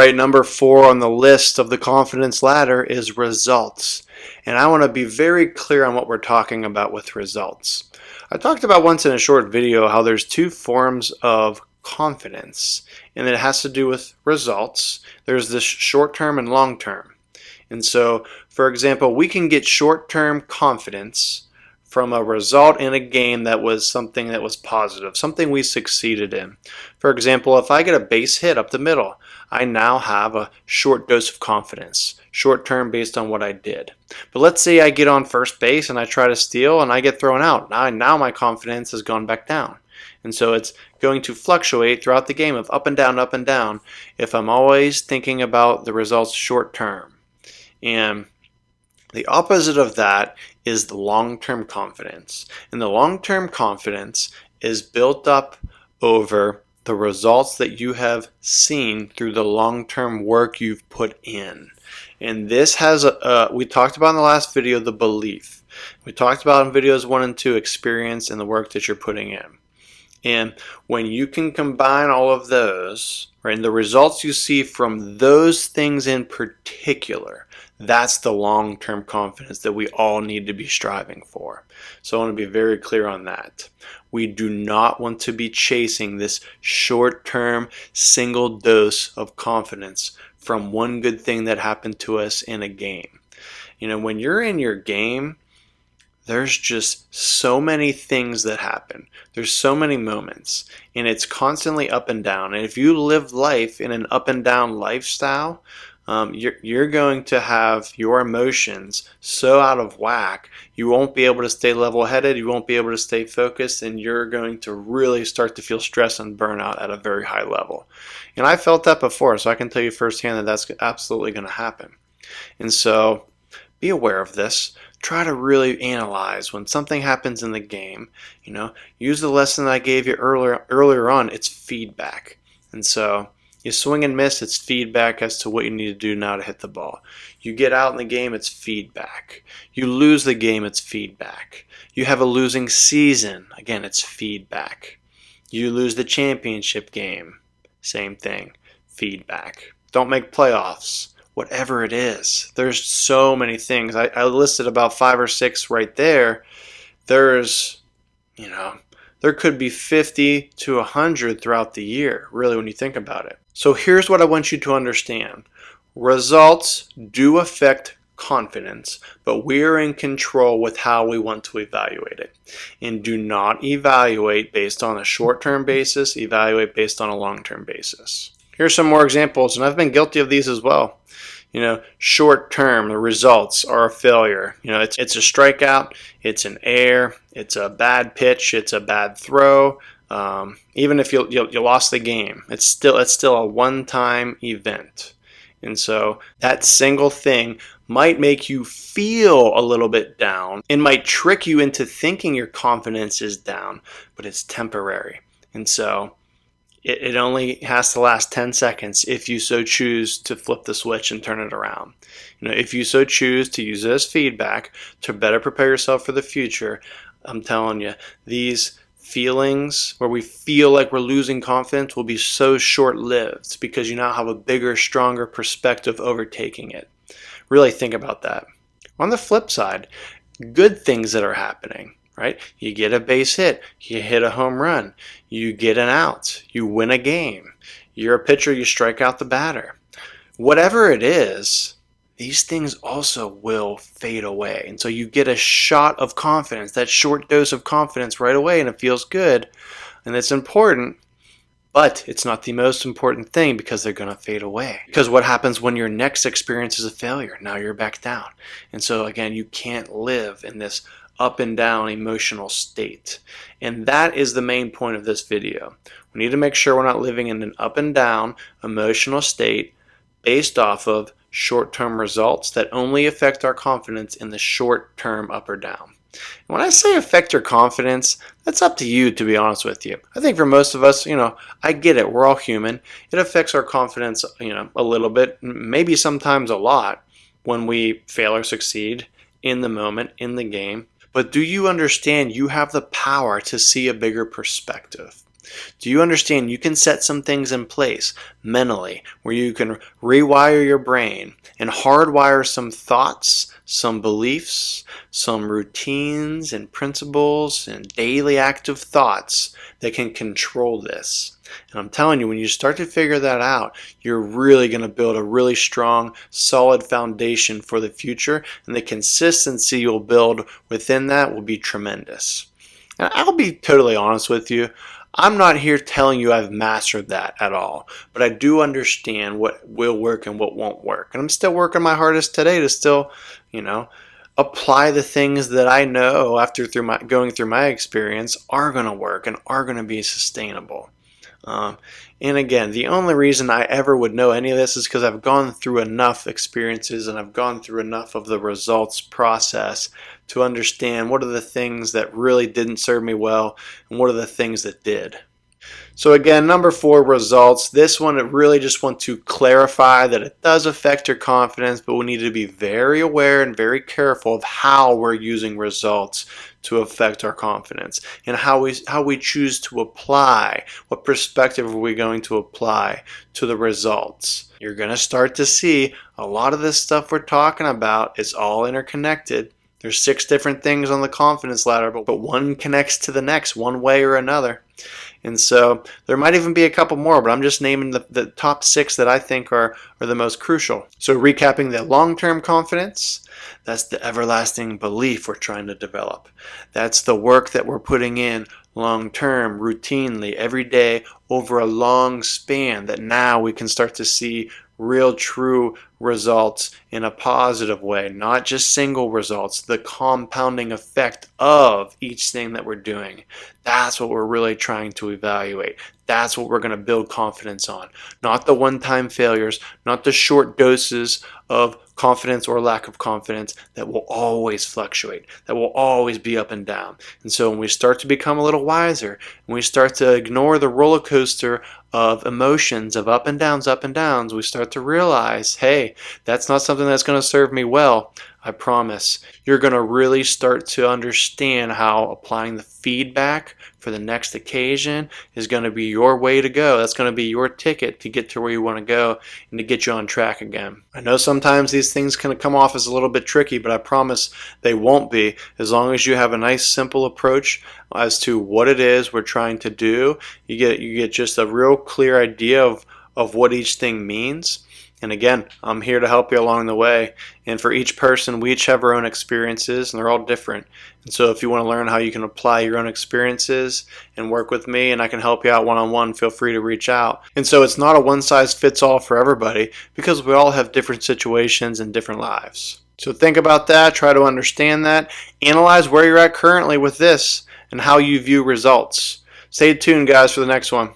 right, number 4 on the list of the confidence ladder is results. And I want to be very clear on what we're talking about with results. I talked about once in a short video how there's 2 forms of confidence, and it has to do with results. There's this short-term and long-term. And so, for example, we can get short-term confidence from a result in a game that was something that was positive, something we succeeded in. For example, if I get a base hit up the middle, I now have a short dose of confidence, short term based on what I did. But let's say I get on first base and I try to steal and I get thrown out. Now my confidence has gone back down. And so it's going to fluctuate throughout the game of up and down if I'm always thinking about the results short term. And the opposite of that is the long-term confidence. And the long-term confidence is built up over the results that you have seen through the long-term work you've put in. And this has, we talked about in the last video, the belief. We talked about in videos 1 and 2, experience and the work that you're putting in. And when you can combine all of those, right, and the results you see from those things in particular, that's the long-term confidence that we all need to be striving for. So I want to be very clear on that. We do not want to be chasing this short-term single dose of confidence from one good thing that happened to us in a game. You know, when you're in your game, there's just so many things that happen. There's so many moments, and it's constantly up and down. And if you live life in an up and down lifestyle, you're going to have your emotions so out of whack, you won't be able to stay level-headed, you won't be able to stay focused, and you're going to really start to feel stress and burnout at a very high level. And I felt that before, so I can tell you firsthand that that's absolutely going to happen. And so be aware of this. Try to really analyze when something happens in the game. You know, use the lesson that I gave you earlier on. It's feedback. And so you swing and miss, it's feedback as to what you need to do now to hit the ball. You get out in the game, it's feedback. You lose the game, it's feedback. You have a losing season, again, it's feedback. You lose the championship game, same thing, feedback. Don't make playoffs, whatever it is. There's so many things. I listed about 5 or 6 right there. There's, you know, there could be 50 to 100 throughout the year, really, when you think about it. So here's what I want you to understand. Results do affect confidence, but we're in control with how we want to evaluate it. And do not evaluate based on a short-term basis, evaluate based on a long-term basis. Here's some more examples, and I've been guilty of these as well. You know, short term, the results are a failure. You know, it's a strikeout, it's an error, it's a bad pitch, it's a bad throw. Even if you lost the game, it's still a one-time event. And so that single thing might make you feel a little bit down and might trick you into thinking your confidence is down, but it's temporary. And so it only has to last 10 seconds if you so choose to flip the switch and turn it around. You know, if you so choose to use it as feedback to better prepare yourself for the future, I'm telling you, these feelings where we feel like we're losing confidence will be so short-lived because you now have a bigger, stronger perspective overtaking it. Really think about that. On the flip side, good things that are happening. Right? You get a base hit, you hit a home run, you get an out, you win a game, you're a pitcher, you strike out the batter. Whatever it is, these things also will fade away. And so you get a shot of confidence, that short dose of confidence right away, and it feels good, and it's important, but it's not the most important thing because they're going to fade away. Because what happens when your next experience is a failure? Now you're back down. And so again, you can't live in this up and down emotional state. And that is the main point of this video. We need to make sure we're not living in an up and down emotional state based off of short-term results that only affect our confidence in the short term up or down. And when I say affect your confidence, that's up to you, to be honest with you. I think for most of us, you know, I get it. We're all human. It affects our confidence, you know, a little bit, maybe sometimes a lot when we fail or succeed in the moment, in the game. But do you understand you have the power to see a bigger perspective? Do you understand you can set some things in place mentally where you can rewire your brain and hardwire some thoughts, some beliefs, some routines and principles and daily active thoughts that can control this? And I'm telling you, when you start to figure that out, you're really going to build a really strong, solid foundation for the future, and the consistency you'll build within that will be tremendous. And I'll be totally honest with you. I'm not here telling you I've mastered that at all, but I do understand what will work and what won't work. And I'm still working my hardest today to still, you know, apply the things that I know after going through my experience are going to work and are going to be sustainable. And again, the only reason I ever would know any of this is because I've gone through enough experiences and I've gone through enough of the results process to understand what are the things that really didn't serve me well and what are the things that did. So again, number 4, results. This one, I really just want to clarify that it does affect your confidence, but we need to be very aware and very careful of how we're using results to affect our confidence and how we choose to apply, what perspective are we going to apply to the results. You're going to start to see a lot of this stuff we're talking about is all interconnected. There's 6 different things on the confidence ladder, but one connects to the next one way or another. And so there might even be a couple more, but I'm just naming the top 6 that I think are the most crucial. So recapping the long-term confidence, that's the everlasting belief we're trying to develop. That's the work that we're putting in long-term, routinely, every day, over a long span, that now we can start to see real true results in a positive way, not just single results, the compounding effect of each thing that we're doing. That's what we're really trying to evaluate. That's what we're going to build confidence on. Not the one-time failures, not the short doses of confidence or lack of confidence that will always fluctuate, that will always be up and down. And so when we start to become a little wiser, when we start to ignore the roller coaster of emotions of up and downs, we start to realize, hey, that's not something that's going to serve me well. I promise. You're going to really start to understand how applying the feedback for the next occasion is going to be your way to go. That's going to be your ticket to get to where you want to go and to get you on track again. I know sometimes these things can come off as a little bit tricky, but I promise they won't be, as long as you have a nice simple approach as to what it is we're trying to do. You get just a real clear idea of what each thing means. And again, I'm here to help you along the way. And for each person, we each have our own experiences, and they're all different. And so if you want to learn how you can apply your own experiences and work with me, and I can help you out one-on-one, feel free to reach out. And so it's not a one-size-fits-all for everybody, because we all have different situations and different lives. So think about that, try to understand that, analyze where you're at currently with this, and how you view results. Stay tuned, guys, for the next one.